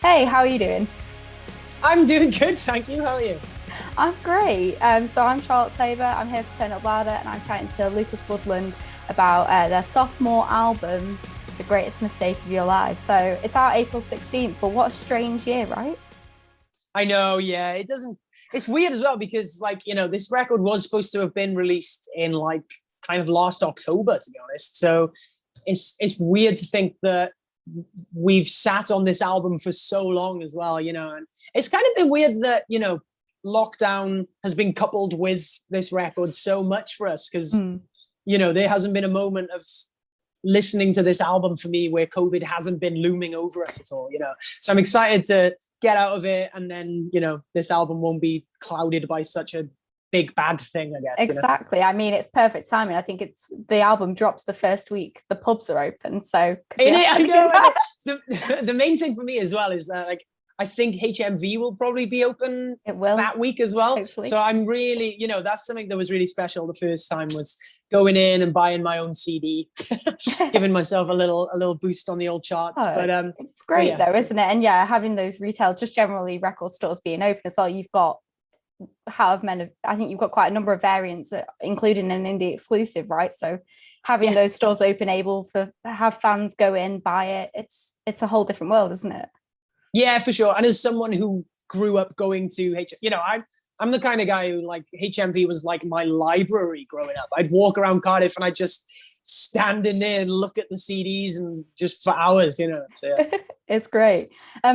Hey, how are you doing? I'm doing good, thank you. How are you? I'm great. So I'm Charlotte Claver. I'm here for Turn Up Louder, and I'm chatting to Lucas Woodland about their sophomore album, The Greatest Mistake of Your Life. So it's out April 16th, but what a strange year, right? I know, yeah. It doesn't. It's weird as well because, this record was supposed to have been released in kind of last October, to be honest. So it's weird to think that we've sat on this album for so long as well, and it's kind of been weird that lockdown has been coupled with this record so much for us because Mm. there hasn't been a moment of listening to this album for me where COVID hasn't been looming over us at all. So I'm excited to get out of it, and then this album won't be clouded by such a big bad thing, I guess. Exactly. I mean, it's perfect timing. I think it's the album drops the first week the pubs are open, so could be In it, I know. that. The main thing for me as well is I think HMV will probably be open It will, that week as well. hopefully. So I'm really, that's something that was really special the first time, was going in and buying my own CD, giving myself a little boost on the old charts. Oh, But it's great yeah. though, isn't it? And yeah, having those retail, just generally record stores being open as well. You've got I think you've got quite a number of variants, including an indie exclusive, right? So having those stores open, able to have fans go in, buy it, it's a whole different world, isn't it? Yeah, for sure. And as someone who grew up going to I'm the kind of guy who, like, HMV was like my library growing up. I'd walk around Cardiff and I'd just stand in there and look at the CDs and just for hours. So yeah. It's great.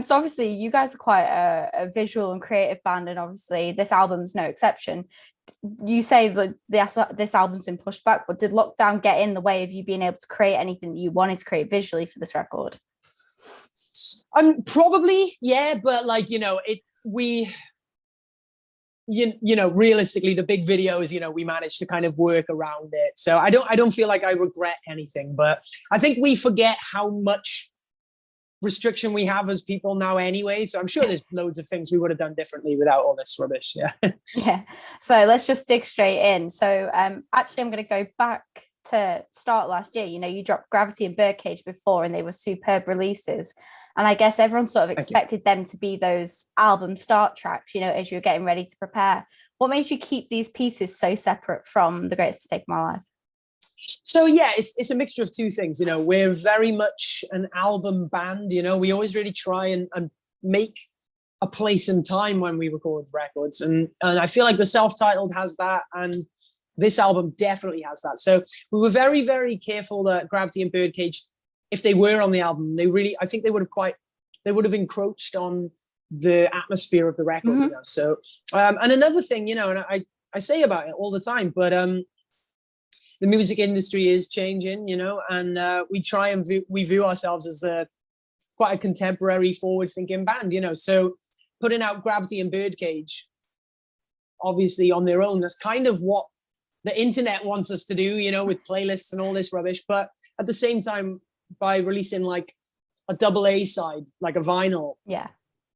So obviously you guys are quite a visual and creative band, and obviously this album's no exception. You say that this album's been pushed back, but did lockdown get in the way of you being able to create anything that you wanted to create visually for this record? Probably, yeah, but realistically, the big videos, we managed to kind of work around it. So I don't feel like I regret anything, but I think we forget how much restriction we have as people now anyway. So I'm sure there's loads of things we would have done differently without all this rubbish. Yeah. Yeah. So let's just dig straight in. So actually I'm going to go back to start last year. You dropped Gravity and Birdcage before, and they were superb releases. And I guess everyone sort of expected them to be those album start tracks, as you were getting ready to prepare. What made you keep these pieces so separate from The Greatest Mistake of My Life? So yeah, it's a mixture of two things. We're very much an album band. We always really try and make a place and time when we record records. And I feel like the self-titled has that, and this album definitely has that. So we were very, very careful that Gravity and Birdcage, if they were on the album, I think they would have encroached on the atmosphere of the record. Mm-hmm. So and another thing, and I say about it all the time, but the music industry is changing, and we try and we view ourselves as quite a contemporary, forward-thinking band, So putting out Gravity and Birdcage, obviously on their own, that's kind of what the internet wants us to do, with playlists and all this rubbish. But at the same time, by releasing like a double A side, like a vinyl, Yeah.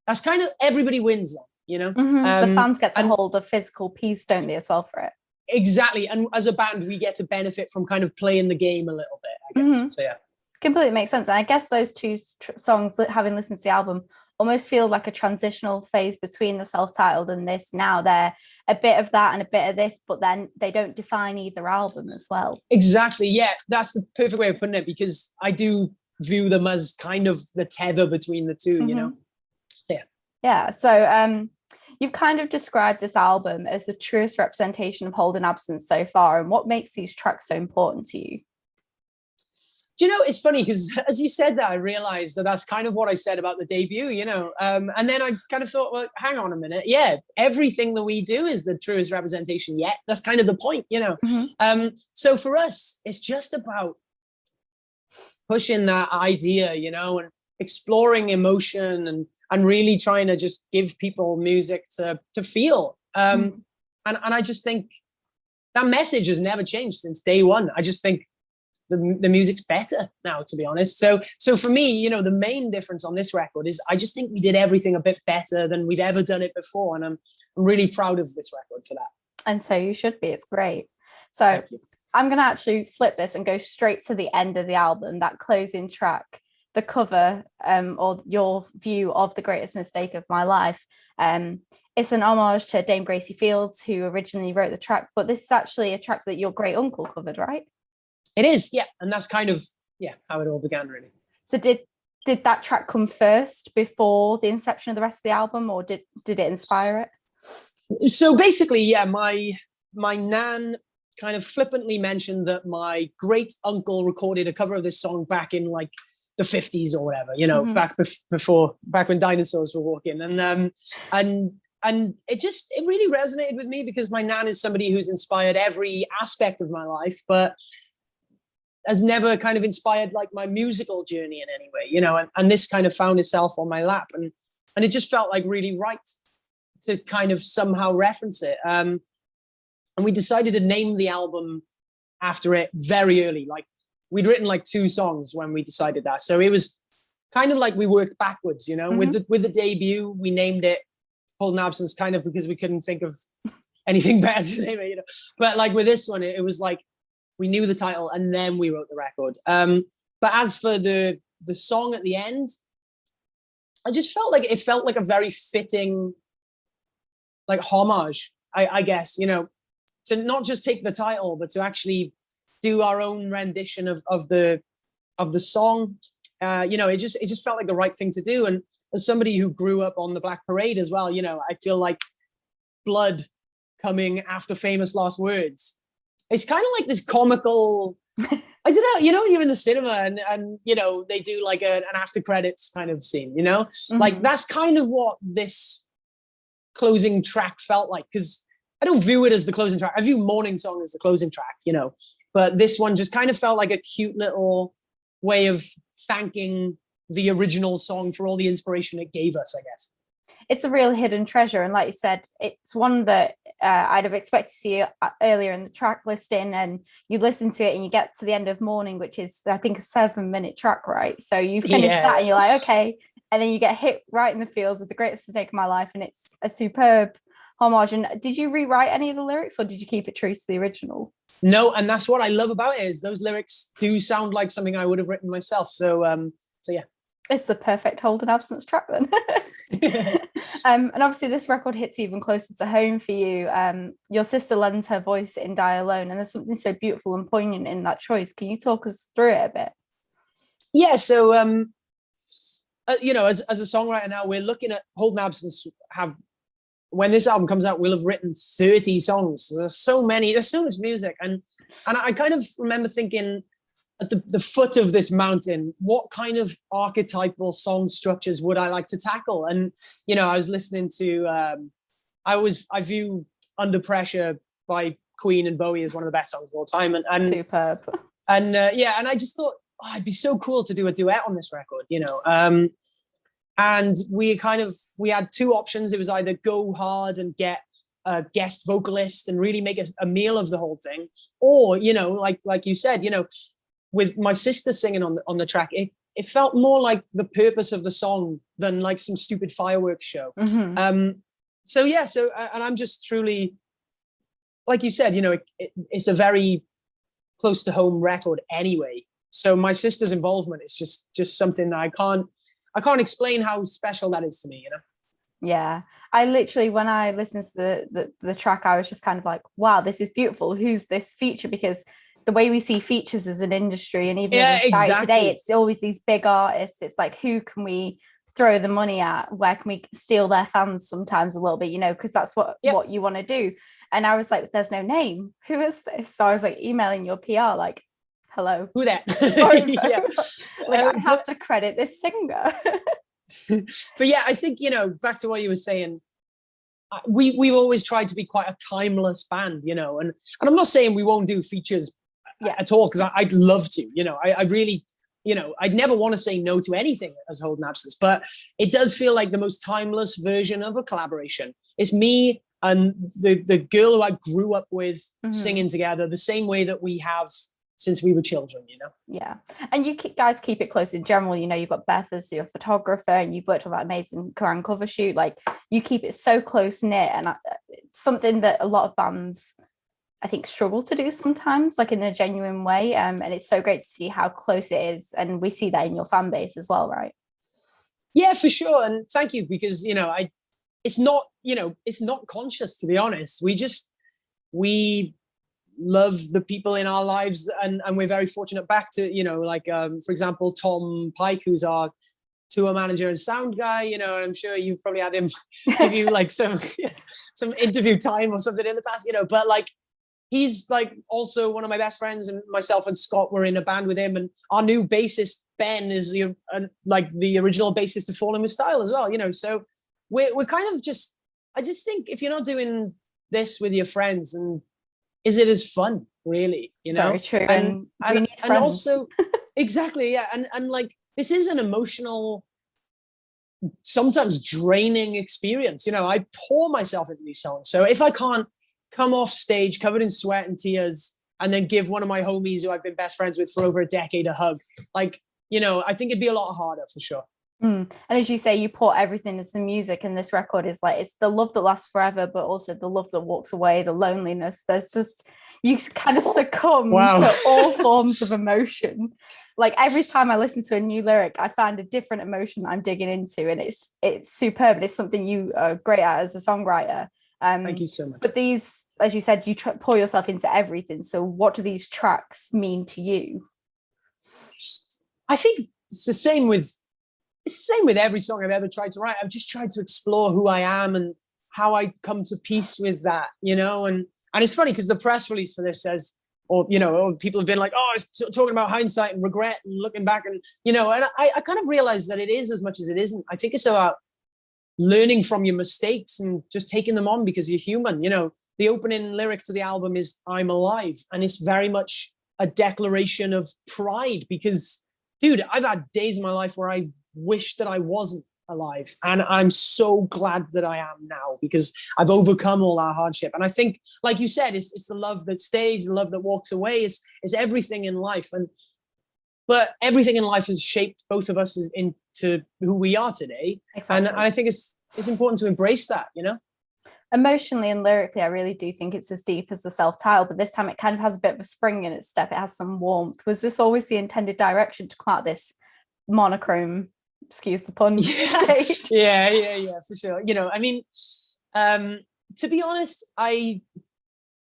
that's kind of, everybody wins then. Mm-hmm. The fans get to hold a physical piece, don't they, as well, for it? Exactly. And as a band, we get to benefit from kind of playing the game a little bit, I guess. Mm-hmm. So yeah. Completely makes sense. And I guess those two songs, having listened to the album, almost feel like a transitional phase between the self-titled and this. Now they're a bit of that and a bit of this, but then they don't define either album as well. Exactly. Yeah, that's the perfect way of putting it, because I do view them as kind of the tether between the two, Mm-hmm. So, yeah. Yeah. So you've kind of described this album as the truest representation of Hold and Absence so far. And what makes these tracks so important to you? Do you know, it's funny because as you said that, I realized that that's kind of what I said about the debut, and then I kind of thought, well, hang on a minute. Yeah, everything that we do is the truest representation yet. That's kind of the point, Mm-hmm. So for us, it's just about pushing that idea, and exploring emotion and really trying to just give people music to feel. And I just think that message has never changed since day one. I just think the music's better now, to be honest. So for me, the main difference on this record is I just think we did everything a bit better than we've ever done it before, and I'm really proud of this record for that. And so you should be. It's great. So I'm going to actually flip this and go straight to the end of the album, that closing track, the cover or your view of The Greatest Mistake of My Life, it's an homage to Dame Gracie Fields, who originally wrote the track, but this is actually a track that your great uncle covered, right? It is, yeah. And that's kind of, yeah, how it all began, really. So did that track come first before the inception of the rest of the album, or did it inspire it? So basically, yeah, my nan kind of flippantly mentioned that my great uncle recorded a cover of this song back in like the 50s or whatever, you know, back when dinosaurs were walking. And it really resonated with me, because my nan is somebody who's inspired every aspect of my life, but has never kind of inspired like my musical journey in any way, you know, and this kind of found itself on my lap, and it just felt like really right to kind of somehow reference it. And we decided to name the album after it very early. Like, we'd written like 2 songs when we decided that. So it was kind of like we worked backwards, you know. With the debut, we named it Holden Absence, kind of because we couldn't think of anything better to name it, you know. But like with this one, it was like we knew the title and then we wrote the record. But as for the song at the end, I just felt like it felt like a very fitting like homage, I guess, you know, to not just take the title, but to actually do our own rendition of the song. You know, it just felt like the right thing to do. And as somebody who grew up on the Black Parade as well, you know, I feel like blood coming after famous last words. It's kind of like this comical, I don't know, you know, when you're in the cinema and you know, they do like an after credits kind of scene, you know, like that's kind of what this closing track felt like. Because I don't view it as the closing track. I view Morning Song as the closing track, you know, but this one just kind of felt like a cute little way of thanking the original song for all the inspiration it gave us, I guess. It's a real hidden treasure, and like you said, it's one that I'd have expected to see earlier in the track listing, and you listen to it and you get to the end of Morning, which is I think a 7-minute track, right? So you finish that and you're like, okay, and then you get hit right in the feels of The Greatest Mistake of My Life, and it's a superb homage. And did you rewrite any of the lyrics, or did you keep it true to the original? No, and that's what I love about it, is those lyrics do sound like something I would have written myself. So yeah. It's the perfect Holden Absence track then. And obviously this record hits even closer to home for you. Your sister lends her voice in Die Alone, and there's something so beautiful and poignant in that choice. Can you talk us through it a bit? Yeah, so you know, as a songwriter now, we're looking at Holden Absence when this album comes out, we'll have written 30 songs. There's so much music, and I kind of remember thinking, at the foot of this mountain, what kind of archetypal song structures would I like to tackle? And, you know, I was listening to, I view Under Pressure by Queen and Bowie as one of the best songs of all time. And superb. And yeah, and I just thought, oh, it'd be so cool to do a duet on this record, you know? And we had 2 options. It was either go hard and get a guest vocalist and really make a meal of the whole thing, or, you know, like you said, you know, with my sister singing on the track, it felt more like the purpose of the song than like some stupid fireworks show. So yeah, and I'm just truly, like you said, you know, it's a very close to home record anyway. So my sister's involvement is just something that I can't explain how special that is to me, you know. Yeah, I literally, when I listened to the track, I was just kind of like, wow, this is beautiful. Who's this feature? Because the way we see features as an industry, and even in society today, it's always these big artists. It's like, who can we throw the money at? Where can we steal their fans sometimes a little bit, you know, because that's what you want to do. And I was like, there's no name. Who is this? So I was like emailing your PR, like, hello. Who that? Like, I have to credit this singer. But yeah, I think, you know, back to what you were saying, we've always tried to be quite a timeless band, you know, and I'm not saying we won't do features at all, because I'd love to, you know, I really, you know, I'd never want to say no to anything as Holden Absence, but it does feel like the most timeless version of a collaboration. It's me and the girl who I grew up with singing together the same way that we have since we were children, you know. Yeah, and you guys keep it close in general. You know, you've got Beth as your photographer, and you've worked on that amazing Quran cover shoot. Like, you keep it so close knit, and it's something that a lot of bands I think struggle to do sometimes, like in a genuine way. And it's so great to see how close it is, and we see that in your fan base as well, right? Yeah, for sure. And thank you, because it's not, it's not conscious, to be honest. We love the people in our lives, and we're very fortunate. Back to, for example, Tom Pike, who's our tour manager and sound guy, and I'm sure you've probably had him give you like some interview time or something in the past, but like, he's like also one of my best friends, and myself and Scott were in a band with him, and our new bassist Ben is the original bassist of Falling with Style as well, so we're kind of just, I just think if you're not doing this with your friends, and is it as fun, really, Very true. And also exactly, yeah, and like, this is an emotional, sometimes draining experience. I pour myself into these songs, so if I can't come off stage covered in sweat and tears and then give one of my homies who I've been best friends with for over a decade a hug, like, I think it'd be a lot harder, for sure. And as you say, you pour everything into the music, and this record is like, it's the love that lasts forever, but also the love that walks away, the loneliness. There's just, you kind of succumb to all forms of emotion. Like, every time I listen to a new lyric, I find a different emotion that I'm digging into, and it's superb. And it's something you are great at as a songwriter. Thank you so much. But these, as you said, you pour yourself into everything. So what do these tracks mean to you? I think it's the same with every song I've ever tried to write. I've just tried to explore who I am and how I come to peace with that, and it's funny because the press release for this says, or people have been like, oh, it's talking about hindsight and regret and looking back, and and I kind of realized that it is as much as it isn't. I think it's about learning from your mistakes and just taking them on because you're human. The opening lyric to the album is "I'm alive," and it's very much a declaration of pride because, dude, I've had days in my life where I wish that I wasn't alive, and I'm so glad that I am now because I've overcome all that hardship. And I think, like you said, it's the love that stays, the love that walks away, is everything in life. But everything in life has shaped both of us into who we are today. Exactly. And I think it's important to embrace that, Emotionally and lyrically, I really do think it's as deep as the self-title, but this time it kind of has a bit of a spring in its step. It has some warmth. Was this always the intended direction, to come out this monochrome, excuse the pun, stage? Yeah, for sure. To be honest,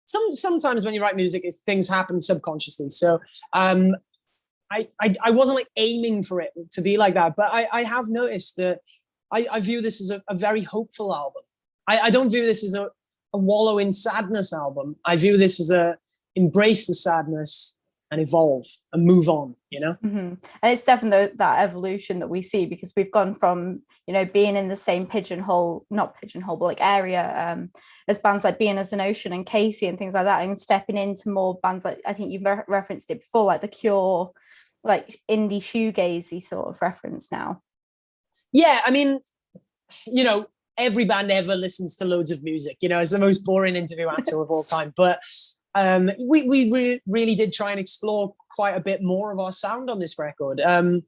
sometimes when you write music, things happen subconsciously. So I wasn't like aiming for it to be like that, but I have noticed that I view this as a very hopeful album. I don't view this as a wallow in sadness album. I view this as a embrace the sadness and evolve and move on, And it's definitely that evolution that we see, because we've gone from, being in the same not pigeonhole, but like area as bands like Being as an Ocean and Casey and things like that, and stepping into more bands like, I think you've referenced it before, like The Cure, like indie shoegazy sort of reference now. Yeah, I mean, every band ever listens to loads of music, it's the most boring interview answer of all time. But we really did try and explore quite a bit more of our sound on this record. And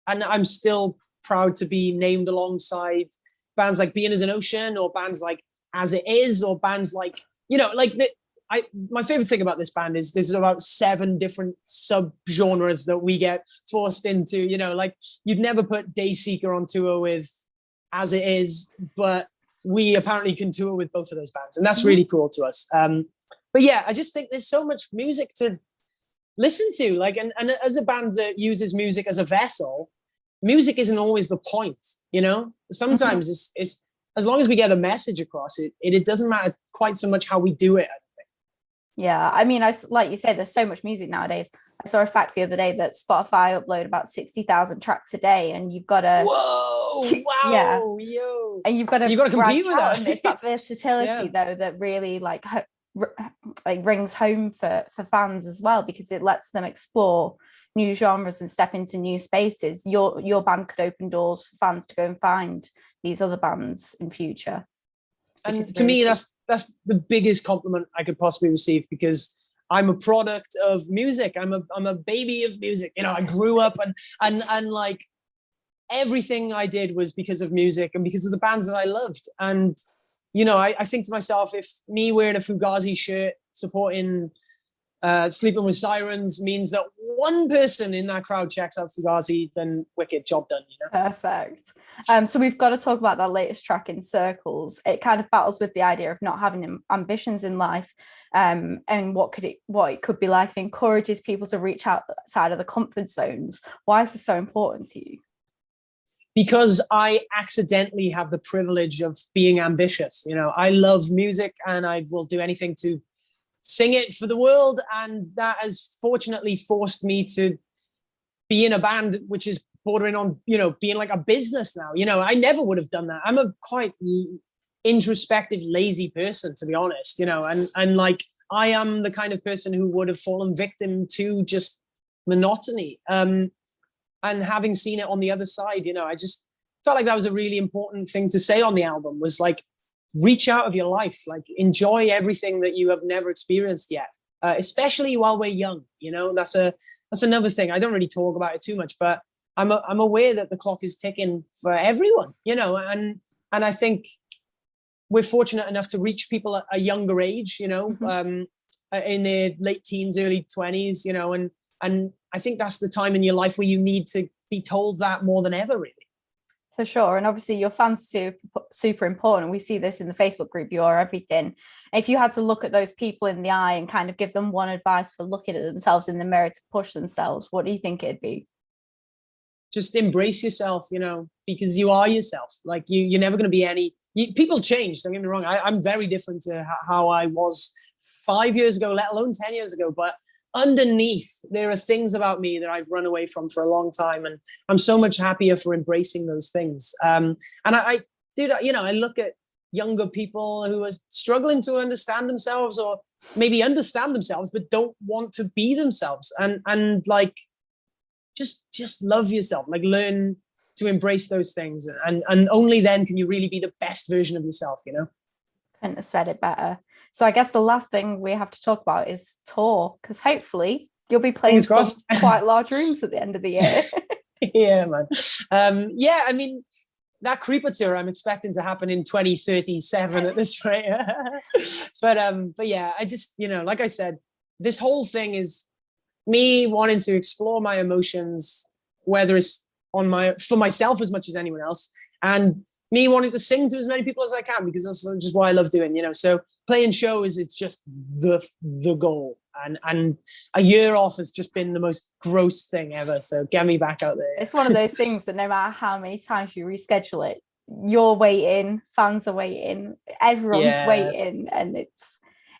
I'm still proud to be named alongside bands like Being as an Ocean, or bands like As It Is, or bands like, my favorite thing about this band is there's about 7 different sub-genres that we get forced into, like you'd never put Dayseeker on tour with As It Is, but we apparently can tour with both of those bands, and that's really cool to us. But yeah, I just think there's so much music to listen to, like, and as a band that uses music as a vessel, music isn't always the point, sometimes it's as long as we get a message across, it doesn't matter quite so much how we do it, I think. Yeah, I mean, like you said, there's so much music nowadays. I saw a fact the other day that Spotify upload about 60,000 tracks a day, and you've got to yo, and you've got to compete with that. And it's that versatility though that really like rings home for fans as well, because it lets them explore new genres and step into new spaces. Your band could open doors for fans to go and find these other bands in future. And to me, that's the biggest compliment I could possibly receive, because I'm a product of music. I'm a baby of music. I grew up and like everything I did was because of music and because of the bands that I loved. And I think to myself, if me wearing a Fugazi shirt supporting Sleeping with Sirens means that one person in that crowd checks out Fugazi, then wicked, job done, Perfect. So we've got to talk about that latest track, In Circles. It kind of battles with the idea of not having ambitions in life, and what it could be like. It encourages people to reach outside of the comfort zones. Why is this so important to you? Because I accidentally have the privilege of being ambitious. I love music and I will do anything to sing it for the world. And that has fortunately forced me to be in a band, which is bordering on, being like a business now. I never would have done that. I'm a quite introspective, lazy person, to be honest, and like, I am the kind of person who would have fallen victim to just monotony. And having seen it on the other side, I just felt like that was a really important thing to say on the album, was like, reach out of your life, like enjoy everything that you have never experienced yet, especially while we're young. That's another thing. I don't really talk about it too much, but I'm aware that the clock is ticking for everyone, and I think we're fortunate enough to reach people at a younger age, in their late teens, early 20s, and I think that's the time in your life where you need to be told that more than ever, really. For sure. And obviously your fans are super important. We see this in the Facebook group, You Are Everything. If you had to look at those people in the eye and kind of give them one advice for looking at themselves in the mirror to push themselves, what do you think it'd be? Just embrace yourself, because you are yourself. Like you're never going to be people change, don't get me wrong. I'm very different to how I was 5 years ago, let alone 10 years ago. But underneath, there are things about me that I've run away from for a long time. And I'm so much happier for embracing those things. And I do that, I look at younger people who are struggling to understand themselves, or maybe understand themselves, but don't want to be themselves. And like, just love yourself, like learn to embrace those things. And only then can you really be the best version of yourself, Couldn't have said it better. So I guess the last thing we have to talk about is tour, because hopefully you'll be playing some quite large rooms at the end of the year. Yeah, man. I mean, that Creeper tour I'm expecting to happen in 2037 at this rate. but yeah, I just, like I said, this whole thing is me wanting to explore my emotions, whether it's for myself as much as anyone else, and me wanting to sing to as many people as I can, because that's just what I love doing, So playing shows is just the goal. And a year off has just been the most gross thing ever. So get me back out there. It's one of those things that no matter how many times you reschedule it, you're waiting, fans are waiting, everyone's waiting, and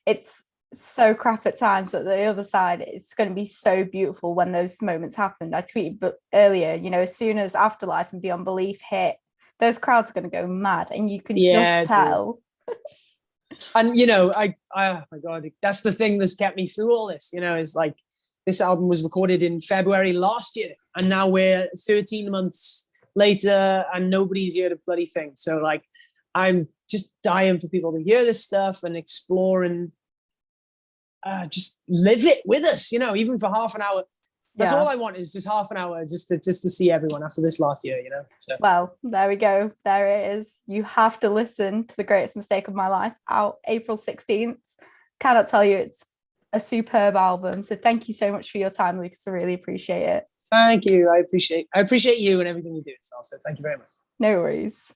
it's so crap at times, but the other side, it's going to be so beautiful when those moments happen. I tweeted earlier, as soon as Afterlife and Beyond Belief hit, those crowds are going to go mad, and you can just tell. And oh my god, that's the thing that's kept me through all this. Is like, this album was recorded in February last year, and now we're 13 months later, and nobody's heard a bloody thing. So like, I'm just dying for people to hear this stuff and explore and just live it with us. Even for half an hour. That's all I want, is just half an hour just to see everyone after this last year, So. Well, there we go. There it is. You have to listen to The Greatest Mistake of My Life, out April 16th. Cannot tell you, it's a superb album. So thank you so much for your time, Lucas. I really appreciate it. Thank you. I appreciate you and everything you do. So thank you very much. No worries.